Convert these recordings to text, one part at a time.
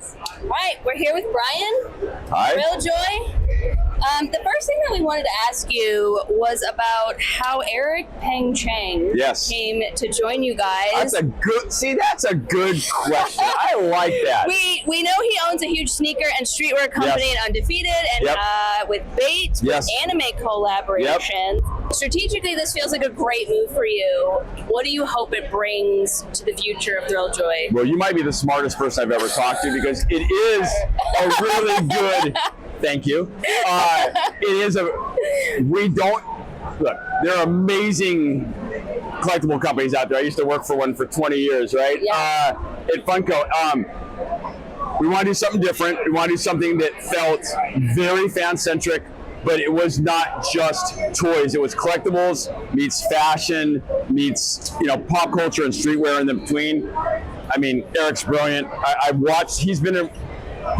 All right, we're here with Brian. Hi. Thrilljoy. The first thing that we wanted to ask you was about how Eric Peng Cheng came to join you guys. That's a good question. I like that. We know he owns a huge sneaker and streetwear company in Undefeated and with Bait, with anime collaboration. Strategically, this feels like a great move for you. What do you hope it brings to the future of Thrilljoy? Well, you might be the smartest person I've ever talked to because it is a really good. Thank you. Look, there are amazing collectible companies out there. I used to work for one for 20 years, right? Yeah. At Funko. We want to do something different. We want to do something that felt very fan-centric, but it was not just toys. It was collectibles meets fashion meets, pop culture and streetwear in the between. I mean, Eric's brilliant. I've watched, he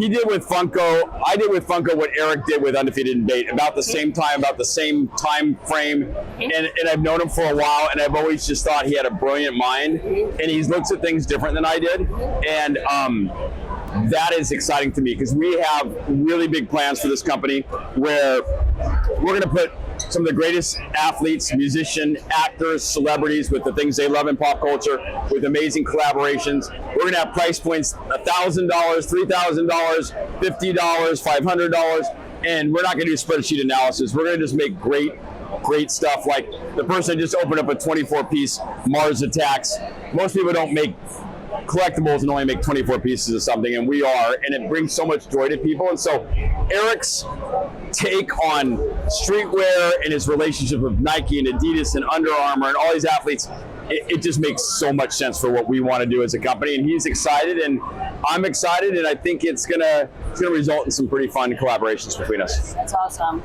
did with Funko, I did with Funko what Eric did with Undefeated and Bait, about the same time, about the same time frame. And I've known him for a while, and I've always just thought he had a brilliant mind, and he looks at things different than I did. And that is exciting to me because we have really big plans for this company where we're going to put some of the greatest athletes, musicians, actors, celebrities with the things they love in pop culture with amazing collaborations. We're going to have price points $1,000, $3,000, $50, $500, and we're not going to do spreadsheet analysis. We're going to just make great stuff. Like the person just opened up a 24-piece Mars Attacks. Most people don't make collectibles and only make 24 pieces of something, and we are, and it brings so much joy to people. And so Eric's take on streetwear and his relationship with Nike and Adidas and Under Armour and all these athletes, it just makes so much sense for what we want to do as a company. And he's excited, and I'm excited, and I think it's gonna result in some pretty fun collaborations between us. That's awesome.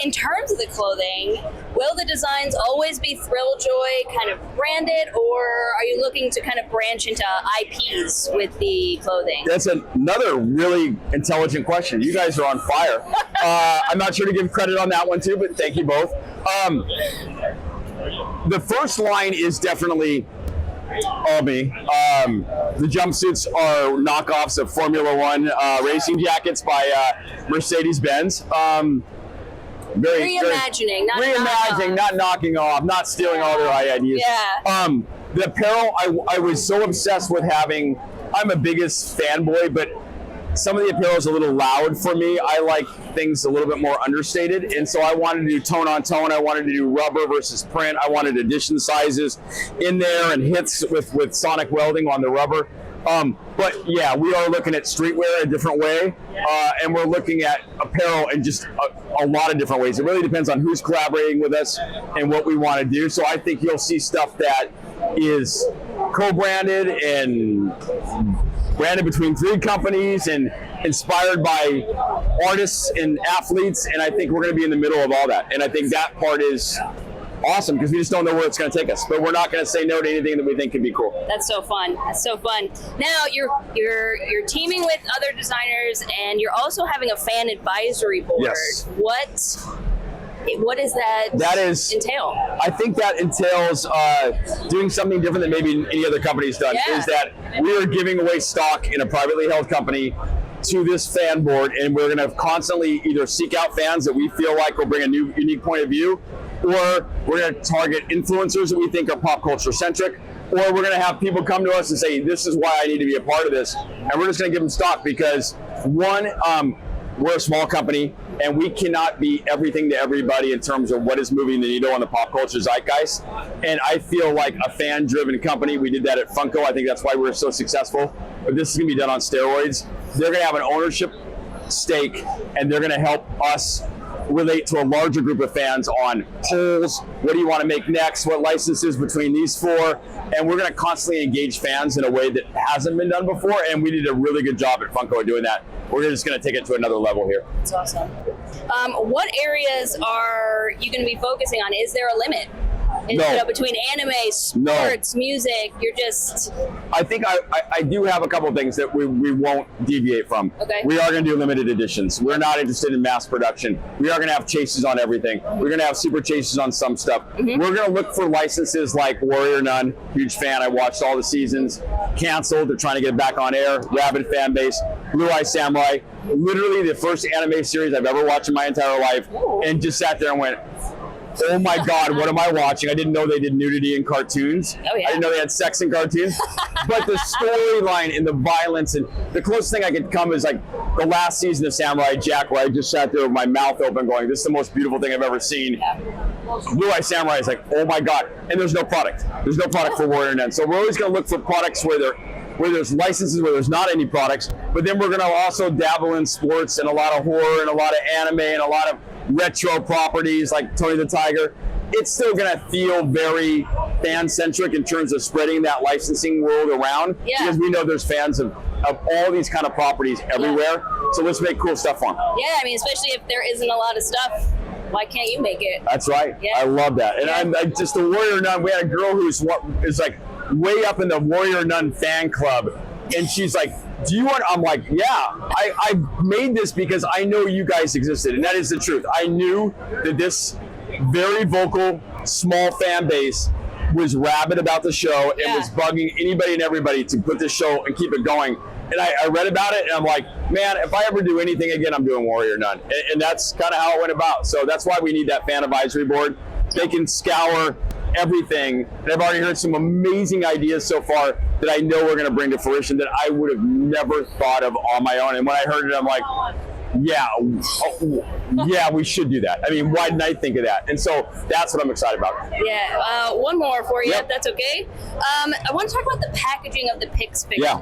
In terms of the clothing, will the designs always be Thrilljoy kind of branded, or are you looking to kind of branch into IPs with the clothing? That's another really intelligent question. You guys are on fire. I'm not sure to give credit on that one too, but thank you both. The first line is definitely all me. The jumpsuits are knockoffs of Formula One racing jackets by Mercedes-Benz. Reimagining, not knocking off, not stealing all their ideas. Yeah. The apparel, I was so obsessed with having. I'm a biggest fanboy, but some of the apparel is a little loud for me. I like things a little bit more understated, and so I wanted to do tone on tone. I wanted to do rubber versus print. I wanted edition sizes in there and hits with sonic welding on the rubber. But yeah, we are looking at streetwear a different way, and we're looking at apparel in just a lot of different ways. It really depends on who's collaborating with us and what we want to do. So I think you'll see stuff that is co-branded and branded between 3 companies and inspired by artists and athletes, and I think we're going to be in the middle of all that. And I think that part is awesome because we just don't know where it's going to take us, but we're not going to say no to anything that we think could be cool. That's so fun. That's so fun. Now you're teaming with other designers, and you're also having a fan advisory board. Yes. What does that entail? I think that entails doing something different than maybe any other company's done. Is that we are giving away stock in a privately held company to this fan board, and we're going to constantly either seek out fans that we feel like will bring a new, unique point of view, or we're going to target influencers that we think are pop culture centric, or we're going to have people come to us and say, this is why I need to be a part of this. And we're just going to give them stock because, one, we're a small company, and we cannot be everything to everybody in terms of what is moving the needle on the pop culture zeitgeist. And I feel like a fan-driven company, we did that at Funko. I think that's why we're so successful. But this is going to be done on steroids. They're going to have an ownership stake, and they're going to help us relate to a larger group of fans on polls. What do you want to make next? What licenses between these 4? And we're going to constantly engage fans in a way that hasn't been done before, and we did a really good job at Funko at doing that. We're just going to take it to another level here. That's awesome. What areas are you going to be focusing on? Is there a limit? And, you know, between anime, sports, music, you're just... I think I do have a couple of things that we won't deviate from. Okay. We are going to do limited editions. We're not interested in mass production. We are going to have chases on everything. We're going to have super chases on some stuff. We're going to look for licenses like Warrior Nun, huge fan. I watched all the seasons. Canceled. They're trying to get it back on air. Rabid fan base. Blue Eye Samurai. Literally the first anime series I've ever watched in my entire life. And just sat there and went, oh my God, what am I watching? I didn't know they did nudity in cartoons. Oh, yeah. I didn't know they had sex in cartoons. But the storyline and the violence, and the closest thing I could come is like the last season of Samurai Jack, where I just sat there with my mouth open going, this is the most beautiful thing I've ever seen. Yeah. Blue Eye Samurai is like, oh my God. And there's no product. There's no product for Warrior Nun. So we're always going to look for products where there's licenses, where there's not any products. But then we're going to also dabble in sports and a lot of horror and a lot of anime and a lot of retro properties like Tony the Tiger. It's still going to feel very fan-centric in terms of spreading that licensing world around. Yeah. Because we know there's fans of all these kind of properties everywhere. Yeah. So let's make cool stuff for them. Yeah, I mean, especially if there isn't a lot of stuff, why can't you make it? That's right. Yeah. I love that. And I'm just the Warrior Nun. We had a girl who is like way up in the Warrior Nun fan club. And she's like, do you want, I'm like, yeah, I made this because I know you guys existed. And that is the truth. I knew that this very vocal, small fan base was rabid about the show and was bugging anybody and everybody to put this show and keep it going. And I read about it and I'm like, man, if I ever do anything again, I'm doing Warrior Nun. And that's kind of how it went about. So that's why we need that fan advisory board. They can scour everything. And I've already heard some amazing ideas so far that I know we're going to bring to fruition that I would have never thought of on my own. And when I heard it, I'm like, yeah, we should do that. I mean, why didn't I think of that? And so that's what I'm excited about. Yeah, one more for you, if that's okay. I want to talk about the packaging of the Pix figure.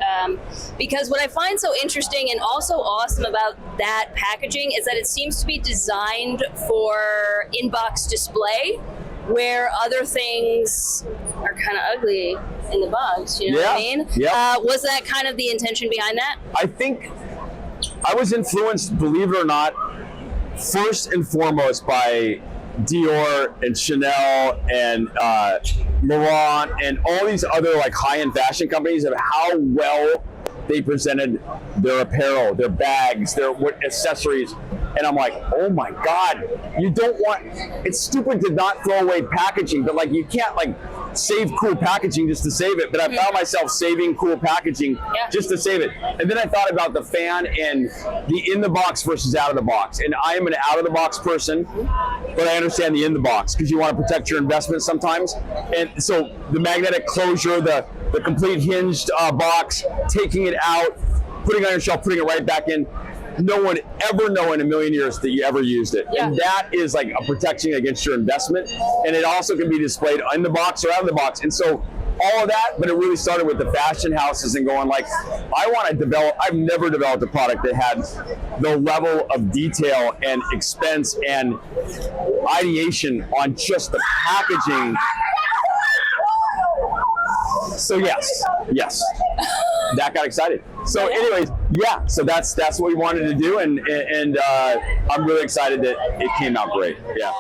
Because what I find so interesting and also awesome about that packaging is that it seems to be designed for in-box display, where other things are kind of ugly in the box, you know what I mean? Yeah. Was that kind of the intention behind that? I think I was influenced, believe it or not, first and foremost by Dior and Chanel and Laurent and all these other like high-end fashion companies of how well they presented their apparel, their bags, their accessories. And I'm like, oh my God, you don't want, it's stupid to not throw away packaging, but like you can't like save cool packaging just to save it. But I found myself saving cool packaging just to save it. And then I thought about the fan and the in the box versus out of the box. And I am an out of the box person, but I understand the in the box because you want to protect your investment sometimes. And so the magnetic closure, the complete hinged box, taking it out, putting it on your shelf, putting it right back in. No one ever know in a million years that you ever used it. And that is like a protection against your investment. And it also can be displayed in the box or out of the box. And so all of that, but it really started with the fashion houses and going like, I want to develop, I've never developed a product that had the level of detail and expense and ideation on just the packaging. So yes, that got excited. So anyways, so that's what we wanted to do, and I'm really excited that it came out great. Yeah.